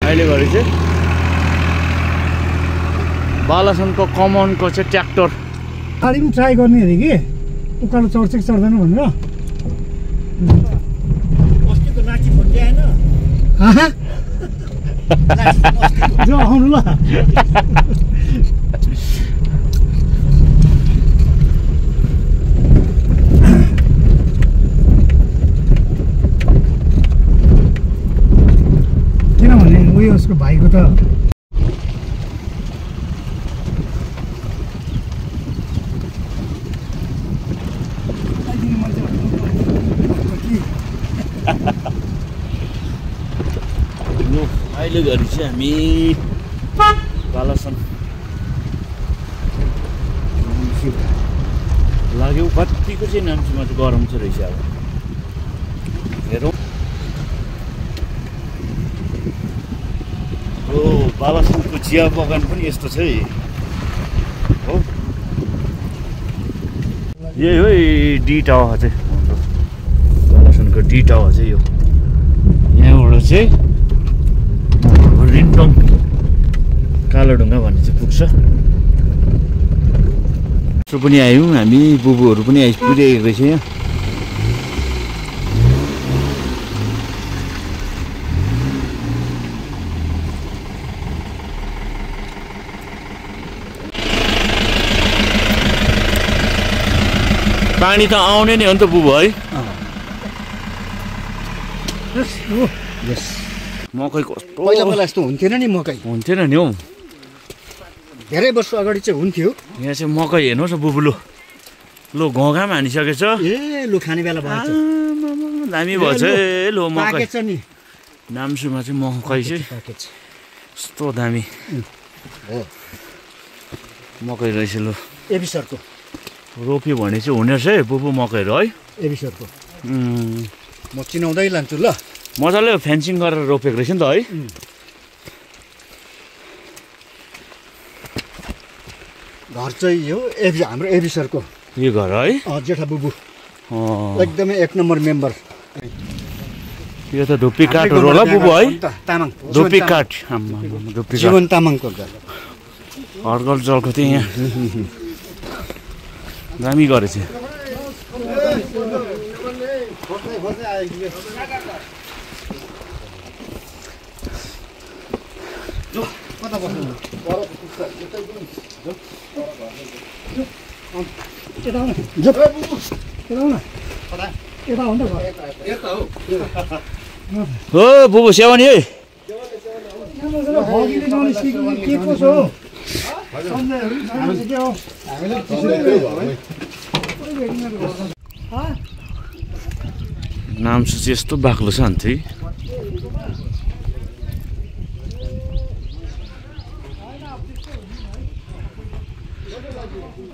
अहिले घरि चाहिँ बालासनको कमानको चाहिँ ट्र्याक्टर गाडी पनि ट्राई गर्ने अरे कि उकालो चढ्छ कि चढ्दैन भनेर अस्तिको लाठी फुट्यो हैन जो आउनु ल किनभने उयो उसको भाइको त अहिले घरि चाहिँ हामी बालासन लाग्यो कतिको चाहिँ नाम्चीमा चाहिँ गरम चाहिँ रहेछ अब हेरौँ हो बालासनको चिया बगान पनि यस्तो छ है हो यही हो डी टावर चाहिँ बालासनको डी टावर चाहिँ यो यहाँबाट चाहिँ रिन्टोङ कालोढुङ्गा भन्ने चाहिँ पुग्छ यसो पनि आयौँ हामी बुबुहरू पनि आइपुगिरहेको रहेछ यहाँ पानी त आउने नै हो नि त बुबु है मकै कस्तो पहिला पहिला यस्तो हुन्थेन नि मकै हुन्थेन नि हौ धेरै वर्ष अगाडि चाहिँ हुन्थ्यो यहाँ चाहिँ मकै हेर्नुहोस् न बुबु लो घाम हानिसकेछ ए लु खाने बेला भयो दामी भएछ है लो मकै पाकेछ नि नाम्चीमा चाहिँ मकै चाहिँ पाकेछ यस्तो दामी हो मकै रहेछ लो एबिसरको रोप्यो भने चाहिँ हुने रहेछ है बुबु मकैहरू है एबिसरको म चिनाउँदै लान्छु ल मजाले फेन्सिङ गरेर रोपेको रहेछ नि त है घर चाहिँ यो हाम्रो एबिसरको यो घर है जेठा बुबु एकदमै 1 नम्बर मेम्बर यो त धुप्पी काठहरू होला बुबु है तामाङ धुप्पी काठ जीवन तामाङको घर हर्कल जलको चाहिँ यहाँ दामी गरेछ हो बुबु सेवानी है नाम चाहिँ यस्तो बाक्लो छ अन्त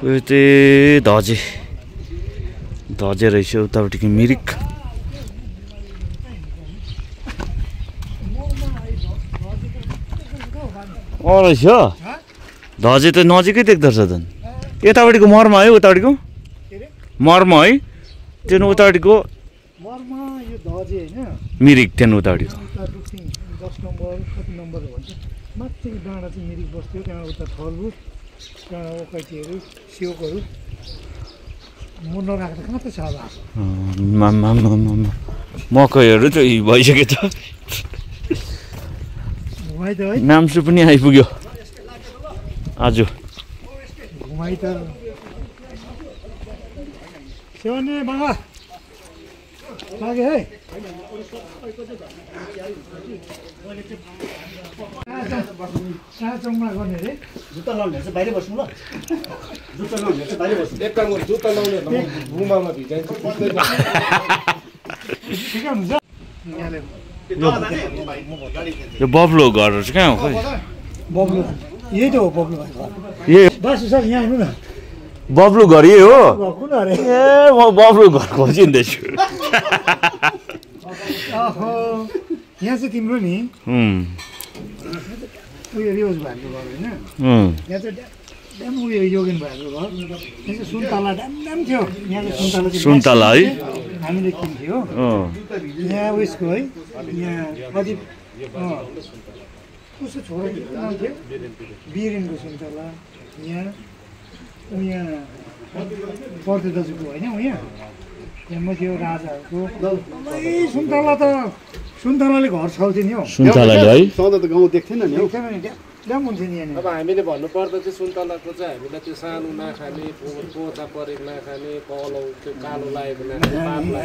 यो चाहिँ धजे रहेछ उतापट्टिको मिरिक रहेछ धजे त नजिकै देख्दो रहेछ त यतापट्टिको मर्म है उतापट्टिको मर्म है त्यो उतापट्टिको मिरिक त्यहाँ उतापट्टिको 10 नम्बर कति नम्बर भन्छ माथि डाँडा चाहिँ मिरिक बस्थ्यो त्यहाँ उता थलबु त्यहाँ ओकाइटीहरू सियोकहरू म नराख्दा कहाँ त छ होला मकैहरू चाहिँ भइसक्यो त घुमाइ त है नाम्सु पनि आइपुग्यो आज घुमाइ त सेवानी बाबा लाग्यो है चौमा गर्ने रे जुत्ता लाउने चाहिँ बाहिर बस्नु ल जुत्ता लाउने चाहिँ बाहिर बस्नु एक काम गर्नु जुत्ता लाउने घुमामा भिजाइन्छ ठिकै हुन्छ यो बब्लो घरहरू चाहिँ कहाँ हो खै बब्लु यही त हो बब्लु भाइ ए बासु सर यहाँ आउनु न बब्लु घर यही हो कुन अरे ए म बब्लु घर खोजिँदैछु यहाँ चाहिँ तिम्रो नि उयो रियोज भएको घर होइन यहाँ चाहिँ ड्याम उयो योगेन भएको घर यहाँ चाहिँ सुन्तला ड्याम थियो यहाँ चाहिँ सुन्तला है हामीले किन्थ्यो यहाँ उयसको है यहाँ अझै उसको छोरा के नाम थियो वीरेनको सुन्तला यहाँ पर्दे दाजुको होइन यहाँ म थियो राजाहरूको सुन्तलाले घर छाउँथ्यो नि हौ सुन्तलाले है सधैँ त गाउँ देख्थेन नि हौ ड्याम हुन्थ्यो नि यहाँ अब हामीले भन्नुपर्दा चाहिँ सुन्तलाको चाहिँ हामीलाई त्यो सानो नखाने पोचा परेको नखाने कलौ त्यो कालो लागेको नखाने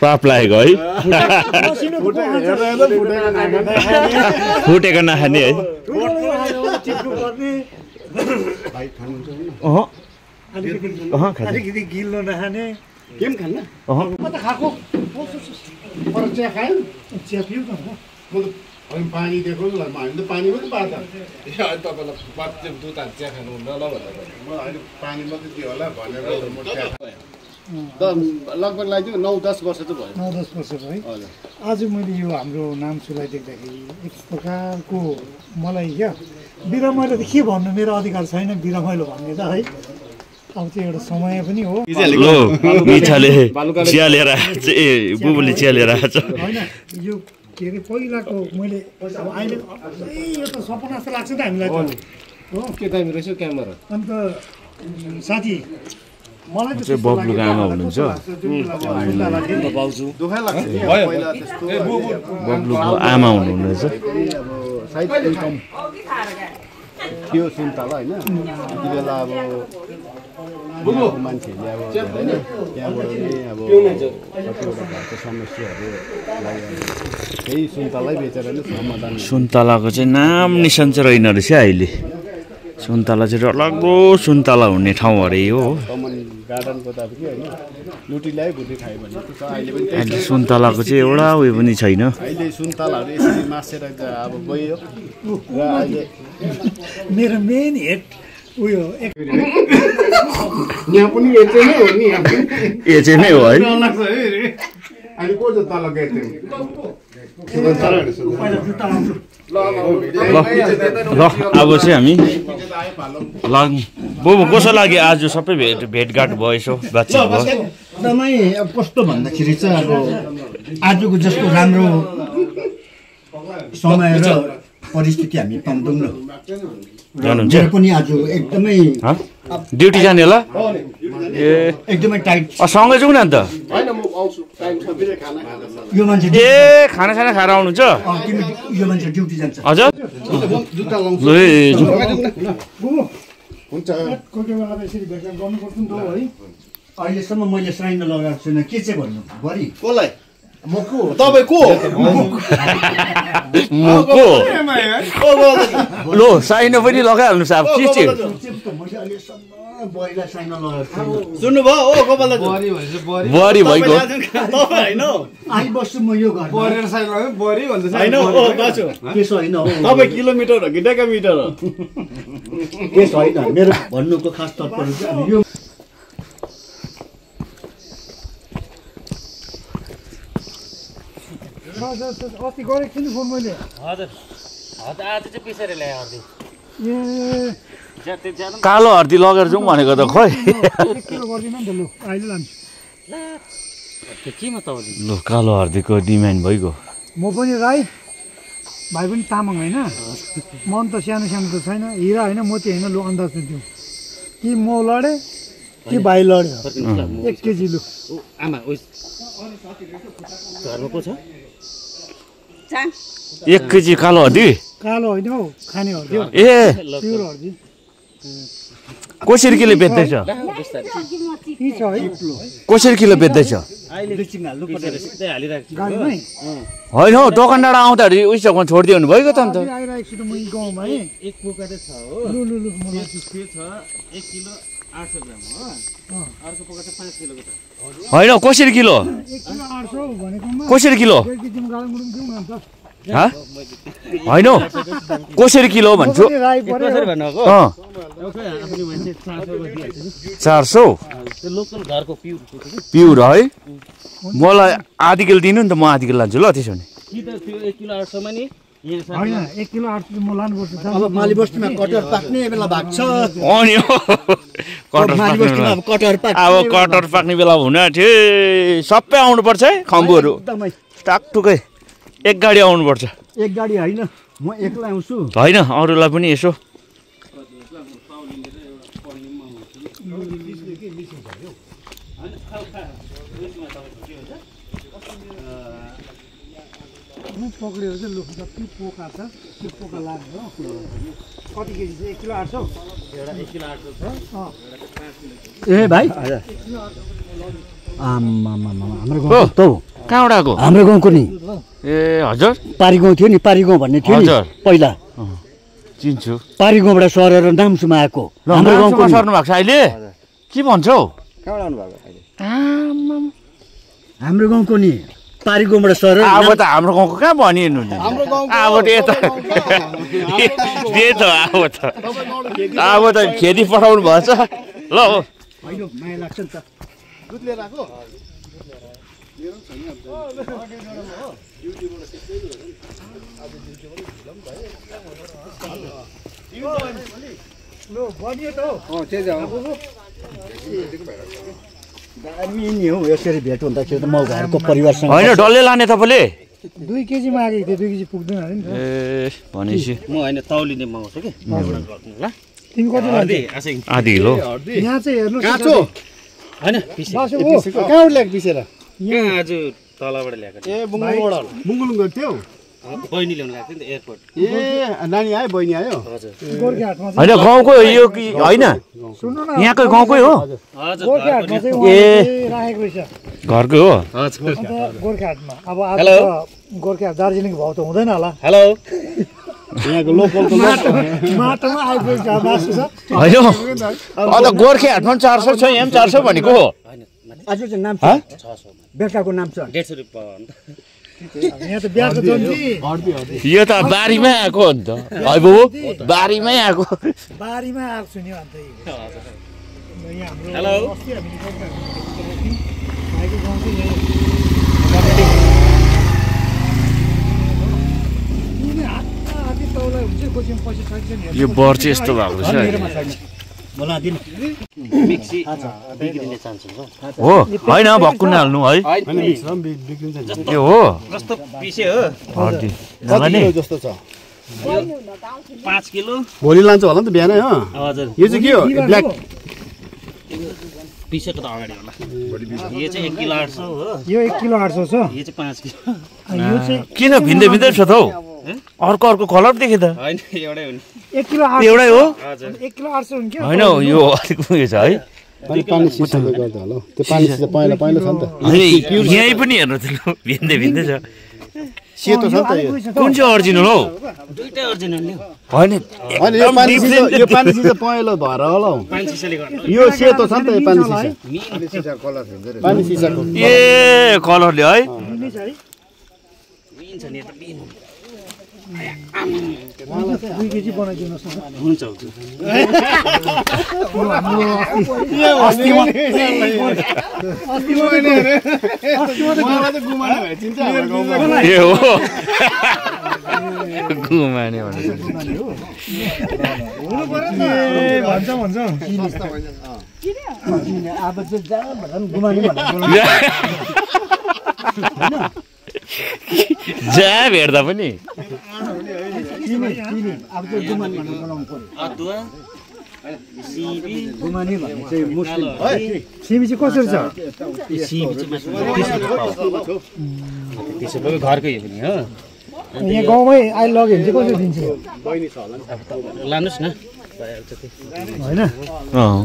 पाप लागेको है फुटेको नखाने है अलिकति गिल्लो नखाने के पनि खान्न म त खाएको अरू चिया खायो चिया पिउ न पानी दिएको हामीले त पानी मात्रै पार्छ तपाईँलाई बाथरुम दुध हाल्छ चिया खानुहुन्न ल भनेर अहिले पानी मात्रै दियो होला भनेर लगभग लाग्यो 9-10 वर्ष त भयो 9-10 वर्ष भयो आज मैले यो हाम्रो नाम सुलाई देख्दाखेरि एक प्रकारको मलाई क्या बिरामैलो त के भन्नु मेरो अधिकार छैन बिरामैलो भन्ने त है अब त्यो एउटा समय पनि हो मिठाले चिया लिएर बुबुले चिया लिएर आएको छ होइन यो के अरे पहिलाको मैले अब अहिले यो त सपना जस्तो लाग्छ त हामीलाई त हो के दामी रहेछ क्यामेरा अन्त साथी मलाई चाहिँ बब्लुको आमा हुनुहुन्छ दुःखै लाग्छ पहिला त्यस्तो बब्लुको आमा हुनुहुनेछ सायद इन्कम थियो सुन्तला होइन त्यति बेला अब मान्छेहरूले अब त्यहाँबाट नै अब कतिवटा घरको समस्याहरूलाई त्यही सुन्तलै बेचेर नै समाधान सुन्तलाको चाहिँ नाम निशान चाहिँ रहेन रहेछ अहिले सुन्तला चाहिँ डरलाग्दो सुन्तला हुने ठाउँ अरे हो कमन गार्डनको त अब के होइन लुटीलाई भुटी खायो भने त अहिले पनि त्यही अहिले सुन्तलाको चाहिँ एउटा उयो पनि छैन अहिले सुन्तलाहरू यसरी मासेर अब गयो र अहिले मेरो मेन हेड उयो यहाँ पनि यतै नै हो नि ए चाहिँ नै हो है अहिले को चाहिँ तल गएको ल अब चाहिँ हामी ल बुबु कसो लाग्यो आज सबै भेटघाट भयो यसो बातचित भयो एकदमै अब कस्तो भन्दाखेरि चाहिँ अब आजको जस्तो राम्रो समय र परिस्थिति हामी पाउँदैनौँ जानुहुन्छ मेरो पनि आज एकदमै ड्युटी जाने होला ए एकदमै टाइट सँगै जाउँ न अन्त होइन म आउँछु टाइम छ बिरे खाना यो मान्छे ए खानासाना खाएर आउनुहुन्छ तिमी यो मान्छे ड्युटी जान्छ हजुर बुबु हुन्छ कोही कोही बेला त यसरी भेटघाट गर्नुपर्छ नि त है अहिलेसम्म मैले साइन लगाएको छुइनँ के चाहिँ भन्नु बढी कसलाई म को तपाईँ को लो साइनो पनि लगाइहाल्नुहोस् अब के चाहिँ मैले अहिलेसम्म बढीलाई साइन लगाएको छुइनँ सुन्नुभयो ओ गोपाल दाजु बुहारी भइगयो तपाईँ होइन आइबस्छु म यो घर बरेर साइड लाग्यो बरी भन्छ होइन ओ दाजु त्यसो होइन हौ तपाईँ किलोमिटर हो कि डेकामिटर हो त्यसो होइन मेरो भन्नुको खास तात्पर्य चाहिँ अब यो अस्ति गरेको थिएँ नि फोन मैले हजुर आज चाहिँ पिसेर ल्याएँ अर्दी ए कालो हर्दी लगेर जाउँ भनेको त खोइ 1 किलो गर्दिनँ नि त लु अहिले लान्छु केमा तपाईँले लु कालो हर्दीको डिमान्ड भइगयो म पनि राई भाइ पनि तामाङ होइन मन त सानो सानो त छैन हिरा होइन मोती होइन लु अन्दाज दिउँ कि म लडेँ कि भाइ लड्यो 1 केजी लु आमा उस घरमा को छ 1 केजी कालो हर्दी कालो होइन हौ खाने हर्दी हो ए प्युर हर्दी कसरी किलो बेच्दैछ यी छ है कसरी किलो बेच्दैछ सिधै हालिरहेको छु गाडीमै होइन हौ दोकानबाट आउँदाखेरि उइसमा छोडिदियो भने भइगयो त अन्त आइरहेको छु त म यी गाउँमा है एक पोका चाहिँ छ हो लु लु लु मलाई त्यो छ 1 किलो 800 ग्राम हो अर्को पोका चाहिँ 5 किलोको छ होइन कसरी किलो 1 किलो 800 भनेकोमा कसरी किलो 1 केजीमा गाडीमुडुम दिउँ न अन्त हँ होइन हौ कसरी किलो भन्छु पनि राई पऱ्यो कसरी भन्नुभएको अँ आफ्नो मान्छे 400 को दिइहाल्छ 400 त्यो लोकल घरको पिउर प्युर है मलाई आधी किलो दिनु नि त म आधी किलो लान्छु ल त्यसो भने कि त त्यो 1 किलो 800 मा नि होइन 1 किलो 800 म लानुपर्छ अब माली बस्तीमा कटर पाक्ने बेला भएको छ अनि कटर माली बस्तीमा अब कटर पाक्ने अब कटर पाक्ने बेला हुन थियो सबै आउनुपर्छ है खम्बुहरू एकदमै टाकटुकै एक गाडी आउनुपर्छ एक गाडी होइन म एक्लै आउँछु होइन अरूलाई पनि यसो पक्रियो चाहिँ लु जति पोका छ त्यो पोका लाग्यो हो कति केजी चाहिँ 1 किलो 800 एउटा 1 किलो 800 छ ए भाइ आम्मामा हाम्रो गाउँ त कहाँबाट आएको हाम्रो गाउँको नि ए हजुर पारी गाउँ थियो नि पारी गाउँ भन्ने थियो नि हजुर। पहिला चिन्छु पारी गाउँबाट सरेर नाम्चुमा आएको हाम्रो गाउँको नि। सर्नु भएको छ अहिले के भन्छौ कहाँबाट आउनु भएको अहिले हाम्रो गाउँको नि पारी गाउँबाट सरेर अब त हाम्रो गाउँको कहाँ भनिनु नि अब त यता त्यही त अब त खेती पठाउनु भएछ ल हो होइन माया लाग्छ नि त दुध लिएर आएको लु बनियो त हो दामी नि हौ यसरी भेट हुँदाखेरि त मौकाहरूको परिवारसँग होइन डल्लै लाने तपाईँले 2 केजी मागेको थियो 2 केजी पुग्दैन अरे नि त ए भनेपछि म होइन तौलिने मगाउँछु कि ल तिमी कति लान्छौ आधी किलो यहाँ चाहिँ हेर्नु काँचो होइन कहाँबाट ल्याएको पिसेर यहाँ आज तलबाट ल्याएको ए बुङ्गुलबाट बुङ्गुलुङ गएको थियो बहिनी ल्याउनु गएको थियो नि त एयरपोर्ट ए नानी आयो बहिनी आयो गोर्खे हाटमा होइन गाउँको यो कि होइन सुन्नु न यहाँकै गाउँकै हो हजुर गोर्खे हाटमा चाहिँ उहाँले राखेको रहेछ घरकै हो हजुर अन्त गोर्खे हाटमा अब आज त गोर्खे हाट दार्जिलिङको भाउ त हुँदैन होला हेलो यहाँको लोकलको माटोमा आइपुगेको मासु छ होइन अन्त गोर्खे हाटमा पनि 400 छ यहाँ पनि 400 भनेको हो आज चाहिँ नाम छ 600 बेटाको नाम छ 150 रुपियाँ अन्त यहाँ त बिहाको जन्ती यो त बारीमै आएको हो नि त है बाबु बारीमै आएको बारीमा आएको छु नि अन्त यहाँ हाम्रो हेलो। अस्ति हामीले गोर्खे हाटमा भाइको गाउँ चाहिँ यही हात्ती तौलाई हुन्छ कोसिम पैसा छैन नि यो बर चाहिँ यस्तो भएको रहेछ बोला दिन मिक्सी बिग्रिने चान्स हुन्छ हो होइन भक्कु नहाल्नु है होइन मिक्स र बिग्रिन्छ यो हो कस्तो पिसे हो हर्दी कति नलाने किलो जस्तो छ 5 किलो भोलि लान्छ होला नि त बिहानै हो हजुर यो चाहिँ के हो ब्ल्याक पिसेको त अगाडि होला यो चाहिँ 1 किलो 800 हो यो 1 किलो 800 छ यो चाहिँ 5 किलो यो चाहिँ किन भिन्दै भिन्दै छ त हौ अर्को अर्को कलर देखे त होइन एउटै हो नि 1 किलो 800 एउटै हो 1 किलो 800 हुन्छ होइन यो अलिक उयो छ है अनि पानी सिसाले गर्दा होला त्यो पानी सिसा पहिला पहिला छ नि त होइन, यहीँ पनि हेर्नु त लु भिन्दै भिन्दै छ सेतो छ नि त यो कुन चाहिँ ओरिजिनल हौ दुईटै ओरिजिनल नि होइन होइन यो पानी सिसा यो पानी सिसा पहेँलो भएर होला हौ पानी सिसाले गर्दा यो सेतो छ नि त यो पानी सिसा पानी सिसाको ए कलरले है मिन छ नि त मिन 2 केजी बनाइदिनुहोस् न हुन्छ हुन्छ ए हो घुमाने भनेर भन्छ भन्छ अब चाहिँ जहाँ भन्दा पनि गुमानी भन्दा जहाँ भेट्दा पनि अब चाहिँ गुमानी भनेर बोलाउनु पर्यो अदुवा सिबी गुमानी भन्ने चाहिँ मुस्लिम सिमी चाहिँ कसरी छ सिबी चाहिँ मासु 30 रुपियाँ घरकै हो पनि हो यहाँ गाउँमै आइ लग्यो भने चाहिँ कसरी दिन्छ यो? लानुहोस् न होइन अँ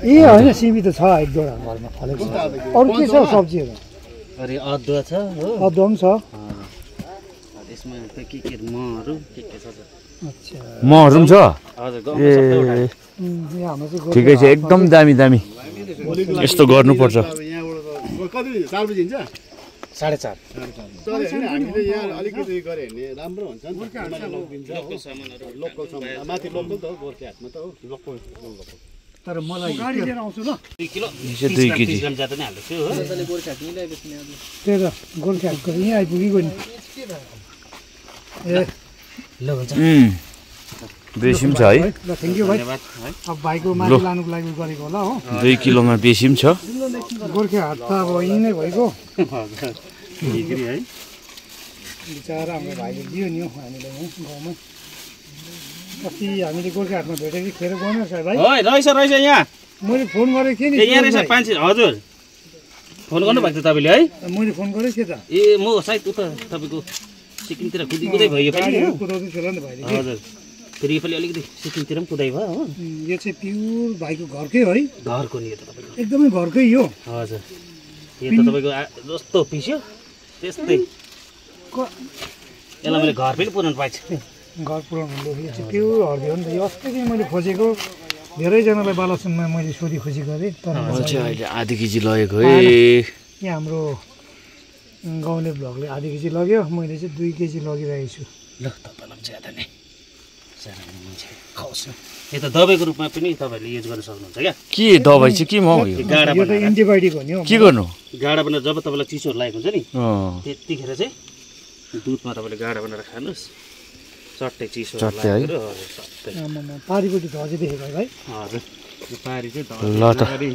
ए होइन सिमी त छ एक दुईवटा घरमा फलेको छ अरू के छ सब्जीहरू अरे अदुवा छ हो अदुवा पनि छ यसमा के महरू के छ अच्छा महरु पनि छ हजुर गाउँमा सबै उठायो यहाँ हाम्रो चाहिँ ठिकै छ एकदम दामी दामी यस्तो गर्नुपर्छ यहाँबाट कति 4 बजी हिँड्छ 4.5 तर होइन हामीले यहाँ अलिकति गऱ्यो भने राम्रो हुन्छ नि त लोकल सामानहरू लोकल सामान माथि लोकल त हो गोर्खे हाटमा त हो लोकल तर मलाई गाडी लिएर आउँछु ल 2 किलो 2 केजी ग्राम ज्यादा नै हाल्दैछु हो त्यही त गोर्खे हाटको यहीँ आइपुगेको नि ए ल हुन्छ बेसी पनि छ है ल थ्याङ्क यू भाइ धन्यवाद है अब भाइको माथि लानुको लागि गरेको होला हो 2 किलोमा बेसी पनि छ गोर्खे हाट त अब यहीँ नै भइगयो डिग्री है बिचरा हाम्रो भाइले दियो नि हौ हामीलाई यहाँ गाउँमा अस्ति हामीले गोर्खाहाटमा भेटेको थियौँ खेर गएन सर भाइ है रहेछ यहाँ मैले फोन गरेको थिएँ नि यहाँ रहेछ 5 हजुर फोन गर्नुभएको थियो तपाईँले है मैले फोन गरेको थिएँ त ए म सायद उता तपाईँको सिक्किमतिर कुदै भयो यो पालि हो कुदाउँदै थियो होला नि त भाइले हजुर फेरि योपालि अलिकति सिक्किमतिर पनि कुदाइ भयो हो यो चाहिँ प्युर भाइको घरकै है घरको नि यो त तपाईँको एकदमै घरकै हो हजुर यो त तपाईँको जस्तो पिस्यो त्यस्तै यसलाई मैले घर पनि पुऱ्याउनु पाएछु घर पुऱ्याउनु यो चाहिँ प्युर हर्दी हो नि त यो अस्ति चाहिँ मैले खोजेको धेरैजनालाई बालासनमा मैले सोधी खोजी गरेँ तर अहिले आधी केजी लगेको है यहाँ हाम्रो गाउँले ब्लगले आधी केजी लग्यो मैले चाहिँ 2 केजी लगिरहेको छु ल तपाईँलाई ज्यादा नै सानो मान्छे खाओस् न यो त दबाईको रूपमा पनि तपाईँहरूले युज गर्न सक्नुहुन्छ क्या के दबाई चाहिँ के म हो यो गाडा यो त एन्टिबायोटिक हो नि हो के गर्नु गाडा बनाएर जब तपाईँलाई चिसोहरू लागेको हुन्छ नि अँ त्यतिखेर चाहिँ दुधमा तपाईँले गाडा बनाएर खानुहोस् सट्टै चिसो चट्टै है? लागेर हजुर सट्टै आमामा पारिपट्टि त अझै देखेको है भाइ हजुर यो पारी चाहिँ ल त। धरी